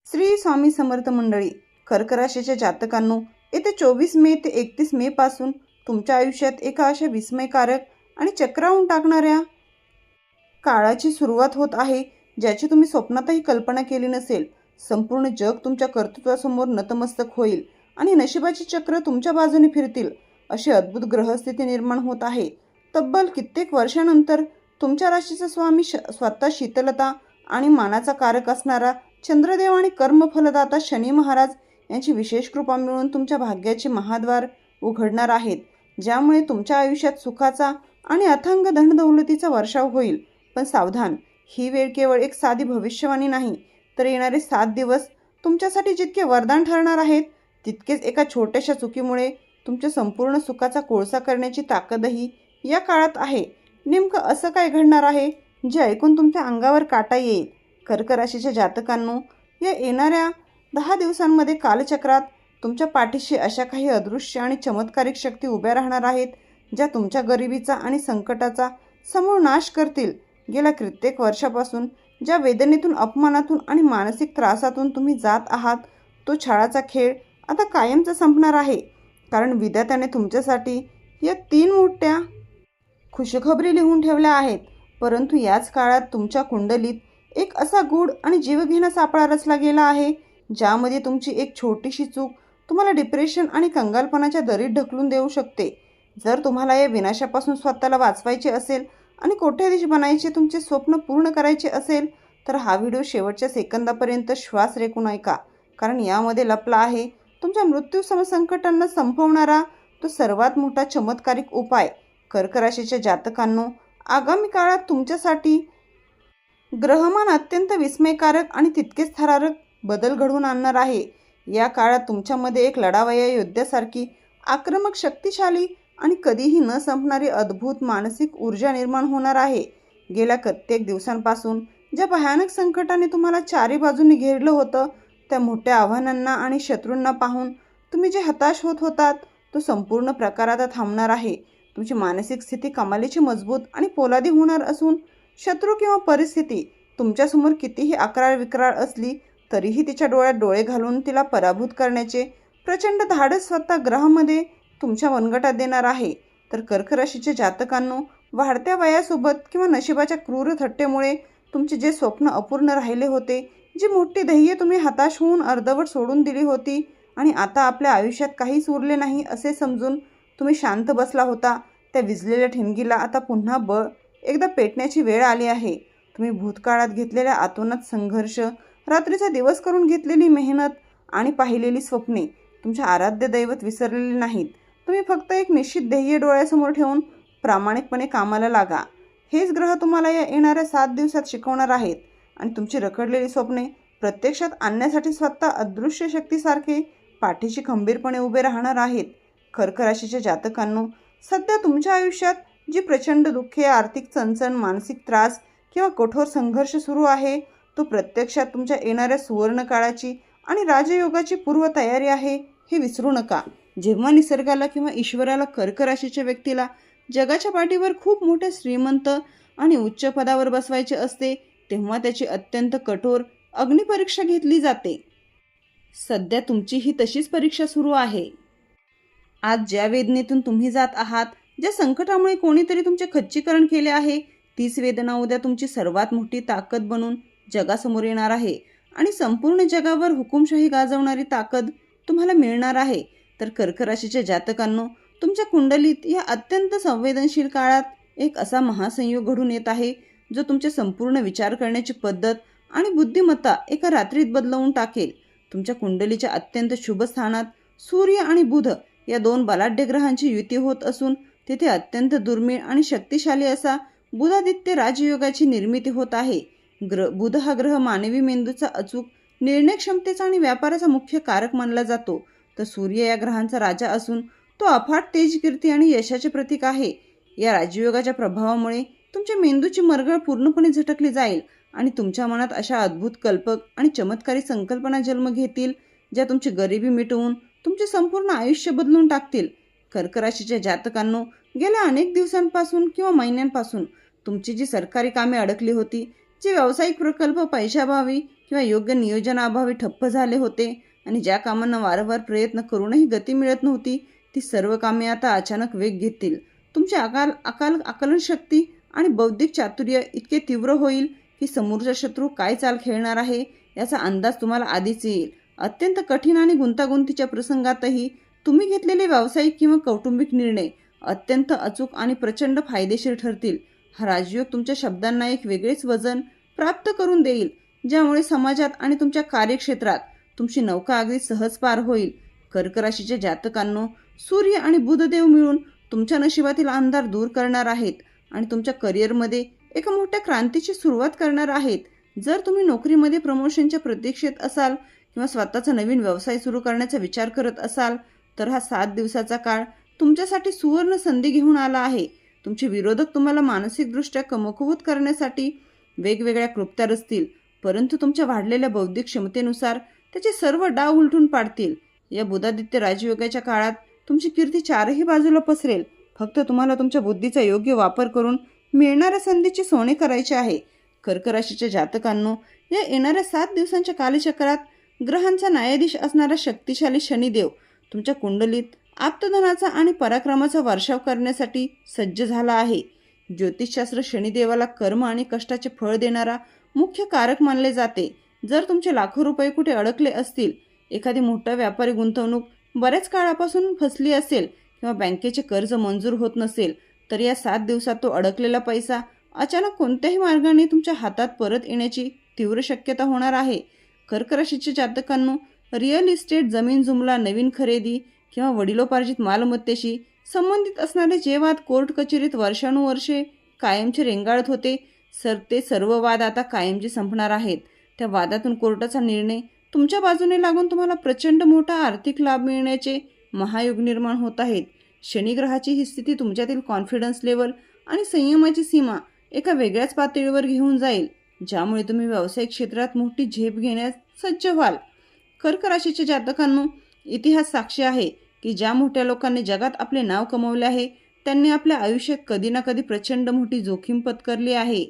श्री स्वामी समर्थ मंडळी, कर्क राशीच्या जातकांनो, येत्या 24 मे ते 31 मे पासून तुमच्या आयुष्यात एका अशा विस्मयकारक आणि चक्रावून टाकणाऱ्या काळाची सुरुवात होत आहे, ज्याची तुम्ही स्वप्नातही कल्पना केली नसेल. संपूर्ण जग तुमच्या कर्तृत्वासमोर नतमस्तक होईल आणि नशिबाची चक्र तुमच्या बाजूने फिरतील, अशी अद्भुत ग्रहस्थिती निर्माण होत आहे. तब्बल कित्येक वर्षानंतर तुमच्या राशीचा स्वामी स्वतः शीतलता आणि मानाचा कारक असणारा चंद्रदेव आणि कर्मफलदाता शनी महाराज यांची विशेष कृपा मिळून तुमच्या भाग्याचे महाद्वार उघडणार आहेत, ज्यामुळे तुमच्या आयुष्यात सुखाचा आणि अथांग धनदौलतीचा वर्षाव होईल. पण सावधान, ही वेळ केवळ एक साधी भविष्यवाणी नाही, तर येणारे 7 दिवस तुमच्यासाठी जितके वरदान ठरणार आहेत, तितकेच एका छोट्याशा चुकीमुळे तुमच्या संपूर्ण सुखाचा कोळसा करण्याची ताकदही या काळात आहे. नेमकं असं काय घडणार आहे, जे ऐकून तुमच्या अंगावर काटा येईल? कर्क राशीच्या जातकांनो, या येणाऱ्या 10 दिवसांमध्ये कालचक्रात तुमच्या पाठीशी अशा काही अदृश्य आणि चमत्कारिक शक्ती उभ्या राहणार आहेत, ज्या तुमच्या गरिबीचा आणि संकटाचा समूळ नाश करतील. गेल्या कित्येक वर्षापासून ज्या वेदनेतून, अपमानातून आणि मानसिक त्रासातून तुम्ही जात आहात, तो छळाचा खेळ आता कायमचा संपणार आहे. कारण विधात्याने तुमच्यासाठी या 3 मोठ्या खुशखबरी लिहून ठेवल्या आहेत. परंतु याच काळात तुमच्या कुंडलीत एक असा गूढ आणि जीवघेणा सापळा रचला गेला आहे, ज्यामध्ये तुमची एक छोटीशी चूक तुम्हाला डिप्रेशन आणि कंगालपणाच्या दरीत ढकलून देऊ शकते. जर तुम्हाला या विनाशापासून स्वतःला वाचवायचे असेल आणि कोट्याधीश बनायचे तुमचे स्वप्न पूर्ण करायचे असेल, तर हा व्हिडिओ शेवटच्या सेकंदापर्यंत श्वास रेकून ऐका. कारण यामध्ये लपला आहे तुमच्या मृत्यू समसंकटांना संपवणारा तो सर्वात मोठा चमत्कारिक उपाय. कर्क राशीच्या जातकांनो, आगामी काळात तुमच्यासाठी ग्रहमान अत्यंत विस्मयकारक आणि तितकेच थरारक बदल घडवून आणणार आहे. या काळात तुमच्यामध्ये एक लढावया योद्ध्यासारखी आक्रमक, शक्तिशाली आणि कधीही न संपणारी अद्भुत मानसिक ऊर्जा निर्माण होणार आहे. गेल्या कित्येक दिवसांपासून ज्या भयानक संकटाने तुम्हाला चारी बाजूने घेरलं होतं, त्या मोठ्या आव्हानांना आणि शत्रूंना पाहून तुम्ही जे हताश होत होतात, तो संपूर्ण प्रकार आता थांबणार आहे. तुमची मानसिक स्थिती कमालीची मजबूत आणि पोलादी होणार असून, शत्रू किंवा परिस्थिती तुमच्यासमोर कितीही अक्राळ विक्राळ असली तरीही तिच्या डोळ्यात डोळे घालून तिला पराभूत करण्याचे प्रचंड धाडस स्वतः ग्रहामध्ये तुमच्या मनगटात देणार आहे. तर कर्क राशीच्या जातकांनो, वाढत्या वयासोबत किंवा नशिबाच्या क्रूर थट्टेमुळे तुमचे जे स्वप्न अपूर्ण राहिले होते, जी मोठी ध्येय तुम्ही हताश होऊन अर्धवट सोडून दिली होती आणि आता आपल्या आयुष्यात काहीच उरले नाही असे समजून तुम्ही शांत बसला होता, त्या विझलेल्या ठिणगीला आता पुन्हा एकदा पेटण्याची वेळ आली आहे. तुम्ही भूतकाळात घेतलेल्या आतोनात संघर्ष, रात्रीचा दिवस करून घेतलेली मेहनत आणि पाहिलेली स्वप्ने तुमच्या आराध्य दैवत विसरलेली नाहीत. तुम्ही फक्त एक निश्चित ध्येय डोळ्यासमोर ठेवून प्रामाणिकपणे कामाला लागा. हेच ग्रह तुम्हाला या येणाऱ्या 7 दिवसात शिकवणार आहेत आणि तुमची रखडलेली स्वप्ने प्रत्यक्षात आणण्यासाठी स्वतः अदृश्य शक्तीसारखे पाठीशी खंबीरपणे उभे राहणार आहेत. कर्क राशीच्या जातकांनो, सध्या तुमच्या आयुष्यात जी प्रचंड दुःखे, आर्थिक चणचण, मानसिक त्रास किंवा कठोर संघर्ष सुरू आहे, तो प्रत्यक्षात तुमच्या येणाऱ्या सुवर्ण काळाची आणि राजयोगाची पूर्वतयारी आहे, हे विसरू नका. जेव्हा निसर्गाला किंवा ईश्वराला कर्क राशीच्या व्यक्तीला जगाच्या पाठीवर खूप मोठ्या श्रीमंत आणि उच्च पदावर बसवायचे असते, तेव्हा त्याची अत्यंत कठोर अग्निपरीक्षा घेतली जाते. सध्या तुमची ही तशीच परीक्षा सुरू आहे. आज ज्या वेदनेतून तुम्ही जात आहात, ज्या संकटामुळे कोणीतरी तुमचे खच्चीकरण केले आहे, तीच वेदना उद्या तुमची सर्वात मोठी ताकद बनून जगासमोर येणार आहे आणि संपूर्ण जगावर हुकुमशाही गाजवणारी ताकद तुम्हाला मिळणार आहे. तर कर्क राशीच्या जातकांनो, तुमच्या कुंडलीत या अत्यंत संवेदनशील काळात एक असा महासंयोग घडून येत आहे, जो तुमच्या संपूर्ण विचार करण्याची पद्धत आणि बुद्धिमत्ता एका रात्रीत बदलवून टाकेल. तुमच्या कुंडलीच्या अत्यंत शुभ स्थानात सूर्य आणि बुध या 2 बलाढ्य ग्रहांची युती होत असून, तिथे अत्यंत दुर्मिळ आणि शक्तिशाली असा बुधादित्य राजयोगाची निर्मिती होत आहे. बुध हा ग्रह मानवी मेंदूचा अचूक निर्णय क्षमतेचा आणि व्यापाराचा मुख्य कारक मानला जातो. तर सूर्य या ग्रहांचा राजा असून, तो अफाट तेजकीर्ती आणि यशाचे प्रतीक आहे. या राजयोगाच्या प्रभावामुळे तुमच्या मेंदूची मरगळ पूर्णपणे झटकली जाईल आणि तुमच्या मनात अशा अद्भुत, कल्पक आणि चमत्कारी संकल्पना जन्म घेतील, ज्या तुमची गरिबी मिटवून तुमचे संपूर्ण आयुष्य बदलून टाकतील. कर्क राशीच्या जातकांनो, गेल्या अनेक दिवसांपासून किंवा महिन्यांपासून तुमची जी सरकारी कामे अडकली होती, जे व्यावसायिक प्रकल्प पैशाभावी किंवा योग्य नियोजनाअभावी ठप्प झाले होते आणि ज्या कामांना वारंवार प्रयत्न करूनही गती मिळत नव्हती, ती सर्व कामे आता अचानक वेग घेतील. तुमची आकलनशक्ती आणि बौद्धिक चातुर्य इतके तीव्र होईल की समोरचा शत्रू काय चाल खेळणार आहे याचा अंदाज तुम्हाला आधीच येईल. अत्यंत कठीण आणि गुंतागुंतीच्या प्रसंगातही तुम्ही घेतलेले व्यावसायिक किंवा कौटुंबिक निर्णय अत्यंत अचूक आणि प्रचंड फायदेशीर ठरतील. हा राजयोग तुमच्या शब्दांना एक वेगळेच वजन प्राप्त करून देईल, ज्यामुळे समाजात आणि तुमच्या कार्यक्षेत्रात तुमची नौका अगदी सहज पार होईल. कर्क राशीच्या जातकांनो, सूर्य आणि बुधदेव मिळून तुमच्या नशिबातील अंधार दूर करणार आहेत आणि तुमच्या करिअरमध्ये एका मोठ्या क्रांतीची सुरुवात करणार आहेत. जर तुम्ही नोकरीमध्ये प्रमोशनच्या प्रतीक्षेत असाल किंवा स्वतःचा नवीन व्यवसाय सुरू करण्याचा विचार करत असाल, तर हा 7 दिवसाचा काळ तुमच्यासाठी सुवर्ण संधी घेऊन आला आहे. तुमचे विरोधक तुम्हाला मानसिकदृष्ट्या कमकुवत करण्यासाठी वेगवेगळ्या क्लुप्त्या रचतील, परंतु तुमच्या वाढलेल्या बौद्धिक क्षमतेनुसार त्याचे सर्व डाव उलटून पाडतील. या बुधादित्य राजयोगाच्या काळात तुमची कीर्ती चारही बाजूला पसरेल. फक्त तुम्हाला तुमच्या बुद्धीचा योग्य वापर करून मिळणाऱ्या संधीचे सोने करायचे आहे. कर्क राशीच्या जातकांनो, या येणाऱ्या 7 दिवसांच्या कालचक्रात ग्रहांचा न्यायाधीश असणारा शक्तिशाली शनिदेव तुमच्या कुंडलीत आप्तधनाचा आणि पराक्रमाचा वर्षाव करण्यासाठी सज्ज झाला आहे. ज्योतिषशास्त्र शनिदेवाला कर्म आणि कष्टाचे फळ देणारा मुख्य कारक मानले जाते. जर तुमचे लाखो रुपये कुठे अडकले असतील, एखादी मोठा व्यापारी गुंतवणूक बऱ्याच काळापासून फसली असेल किंवा बँकेचे कर्ज मंजूर होत नसेल, तर या 7 दिवसात तो अडकलेला पैसा अचानक कोणत्याही मार्गाने तुमच्या हातात परत येण्याची तीव्र शक्यता होणार आहे. कर्क राशीच्या जातकांनो, रिअल इस्टेट, जमीन जुमला, नवीन खरेदी किंवा वडिलोपार्जित मालमत्तेशी संबंधित असणारे जे वाद कोर्ट कचेरीत वर्षानुवर्षे कायमचे रेंगाळत होते, ते सर्व वाद आता कायमचे संपणार आहेत. त्या वादातून कोर्टाचा निर्णय तुमच्या बाजूने लागून तुम्हाला प्रचंड मोठा आर्थिक लाभ मिळण्याचे महायोग निर्माण होत आहेत. शनिग्रहाची ही स्थिती तुमच्यातील कॉन्फिडन्स लेवल आणि संयमाची सीमा एका वेगळ्याच पातळीवर घेऊन जाईल, ज्यामुळे तुम्ही व्यावसायिक क्षेत्रात मोठी झेप घेण्यास सज्ज व्हाल. कर्क राशीच्या जातकांनो, इतिहास साक्षी आहे की ज्या मोठ्या लोकांनी जगात आपले नाव कमवले आहे, त्यांनी आपल्या आयुष्यात कधी ना कधी प्रचंड मोठी जोखीम पत्करली आहे.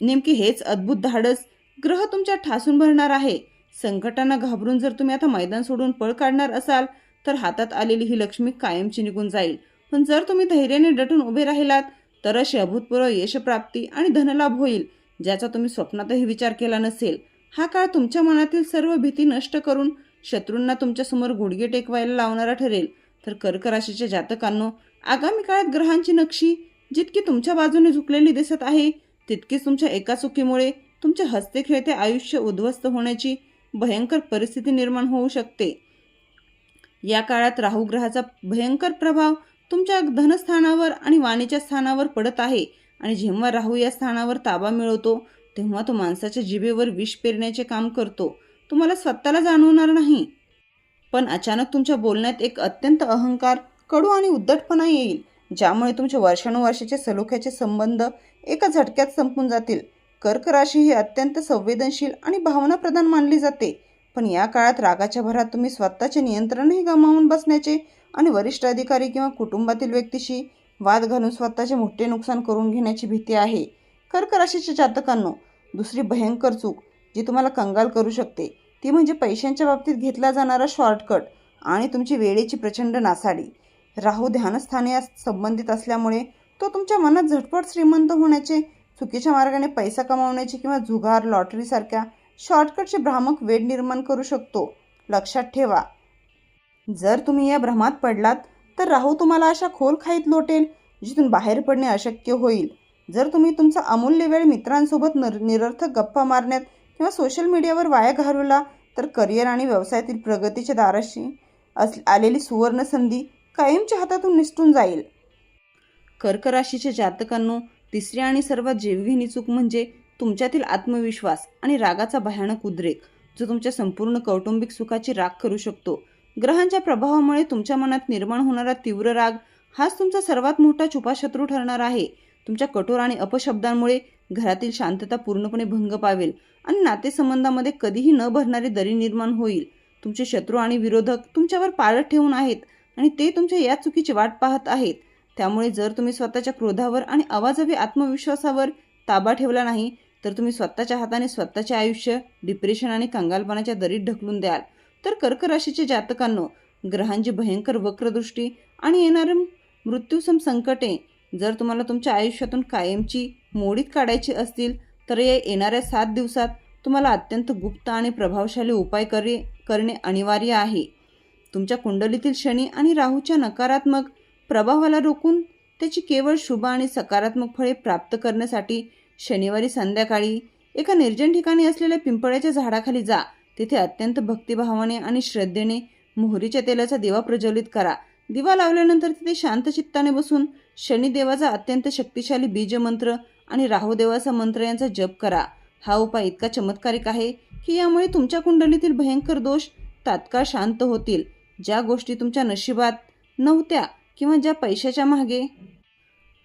नेमके हेच अद्भुत धाडस ग्रह तुमच्या ठासून भरणार आहे. संकटांना घाबरून जर तुम्ही आता मैदान सोडून पळ काढणार असाल, तर हातात आलेली ही लक्ष्मी कायमची निघून जाईल. पण जर तुम्ही धैर्याने डटून उभे राहिलात, तर अशी अभूतपूर्व यशप्राप्ती आणि धनलाभ होईल, ज्याचा तुम्ही स्वप्नातही विचार केला नसेल. हा काळ तुमच्या मनातील सर्व भीती नष्ट करून शत्रूंना तुमच्यासमोर गुडघे टेकवायला लावणारा ठरेल. तर कर्क राशीच्या जातकांनो, आगामी काळात ग्रहांची नक्षी जितकी तुमच्या बाजूने झुकलेली दिसत आहे, तितकीच तुमच्या एका चुकीमुळे तुमचे हसते खेळते आयुष्य उद्ध्वस्त होण्याची भयंकर परिस्थिती निर्माण होऊ शकते. या काळात राहू ग्रहाचा भयंकर प्रभाव तुमच्या धनस्थानावर आणि वाणीच्या स्थानावर पडत आहे आणि जेव्हा राहू या स्थानावर ताबा मिळवतो, तेव्हा तो माणसाच्या जिभेवर विष पेरण्याचे काम करतो. तुम्हाला स्वतःला जाणवणार नाही, पण अचानक तुमच्या बोलण्यात एक अत्यंत अहंकार, कडू आणि उद्धटपणा येईल, ज्यामुळे तुमचे वर्षानुवर्षाचे सलोख्याचे संबंध एका झटक्यात संपून जातील. कर्क राशी ही अत्यंत संवेदनशील आणि भावनाप्रधान मानली जाते, पण या काळात रागाच्या भरात तुम्ही स्वतःचे नियंत्रणही गमावून बसण्याचे आणि वरिष्ठ अधिकारी किंवा कुटुंबातील व्यक्तीशी वाद घालून स्वतःचे मोठे नुकसान करून घेण्याची भीती आहे. कर्क राशीच्या जातकांनो, दुसरी भयंकर चूक जी तुम्हाला कंगाल करू शकते, ती म्हणजे पैशांच्या बाबतीत घेतला जाणारा शॉर्टकट आणि तुमची वेळेची प्रचंड नासाडी. राहू ध्यानस्थानी संबंधित असल्यामुळे तो तुमच्या मनात झटपट श्रीमंत होण्याचे, चुकीच्या मार्गाने पैसा कमावण्याचे किंवा जुगार, लॉटरीसारख्या शॉर्टकटचे भ्रामक वेड निर्माण करू शकतो. लक्षात ठेवा, जर तुम्ही या भ्रमात पडलात, तर राहू तुम्हाला अशा खोल खाईत लोटेल जिथून बाहेर पडणे अशक्य होईल. जर तुम्ही तुमचा अमूल्य वेळ मित्रांसोबत निरर्थक गप्पा मारण्यात किंवा सोशल मीडियावर वाया घालवला, तर करिअर आणि व्यवसायातील प्रगतीच्या दाराशी आलेली सुवर्ण संधी कायमच्या हातातून निसटून जाईल. कर्क राशीच्या जातकांनो, तिसरी आणि सर्वात जीवघेणी चूक म्हणजे तुमच्यातील आत्मविश्वास आणि रागाचा भयानक उद्रेक, जो तुमच्या संपूर्ण कौटुंबिक सुखाची राख करू शकतो. ग्रहांच्या प्रभावामुळे तुमच्या मनात निर्माण होणारा तीव्र राग हाच तुमचा सर्वात मोठा छुपा शत्रू ठरणार आहे. तुमच्या कठोर आणि अपशब्दांमुळे घरातील शांतता पूर्णपणे भंग पावेल आणि नातेसंबंधामध्ये कधीही न भरणारी दरी निर्माण होईल. तुमचे शत्रू आणि विरोधक तुमच्यावर पाळत ठेवून आहेत आणि ते तुमच्या या चुकीची वाट पाहत आहेत. त्यामुळे जर तुम्ही स्वतःच्या क्रोधावर आणि अवाजवी आत्मविश्वासावर ताबा ठेवला नाही, तर तुम्ही स्वतःच्या हाताने स्वतःचे आयुष्य डिप्रेशन आणि कंगालपणाच्या दरीत ढकलून द्याल. तर कर्क राशीच्या जातकांनो, ग्रहांची भयंकर वक्रदृष्टी आणि येणारे मृत्यूसम संकटे जर तुम्हाला तुमच्या आयुष्यातून कायमची मोडीत काढायची असतील, तर या येणाऱ्या 7 दिवसात तुम्हाला अत्यंत गुप्त आणि प्रभावशाली उपाय करणे अनिवार्य आहे. तुमच्या कुंडलीतील शनी आणि राहूच्या नकारात्मक प्रभावाला रोखून त्याची केवळ शुभ आणि सकारात्मक फळे प्राप्त करण्यासाठी शनिवारी संध्याकाळी एका निर्जन ठिकाणी असलेल्या पिंपळाच्या झाडाखाली जा. तिथे अत्यंत भक्तिभावाने आणि श्रद्धेने मोहरीच्या तेलाचा दिवा प्रज्वलित करा. दिवा लावल्यानंतर तिथे शांत चित्ताने बसून शनिदेवाचा अत्यंत शक्तिशाली बीजमंत्र आणि राहुदेवाचा मंत्र यांचा जप करा. हा उपाय इतका चमत्कारिक आहे की यामुळे तुमच्या कुंडलीतील भयंकर दोष तात्काळ शांत होतील. ज्या गोष्टी तुमच्या नशिबात नव्हत्या किंवा ज्या पैशाच्या मागे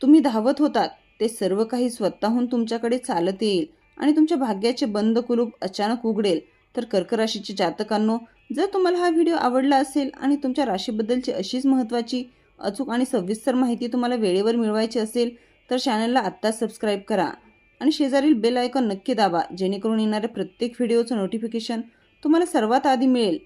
तुम्ही धावत होतात, ते सर्व काही स्वतःहून तुमच्याकडे चालत येईल आणि तुमच्या भाग्याचे बंद कुलूप अचानक उघडेल. तर कर्क राशीच्या जातकांनो, जर तुम्हाला हा व्हिडिओ आवडला असेल आणि तुमच्या राशीबद्दलची अशीच महत्त्वाची, अचूक आणि सविस्तर माहिती तुम्हाला वेळेवर मिळवायची असेल, तर चॅनलला आत्ताच सबस्क्राईब करा आणि शेजारील बेल आयकॉन नक्की दाबा, जेणेकरून येणाऱ्या प्रत्येक व्हिडिओचं नोटिफिकेशन तुम्हाला सर्वात आधी मिळेल.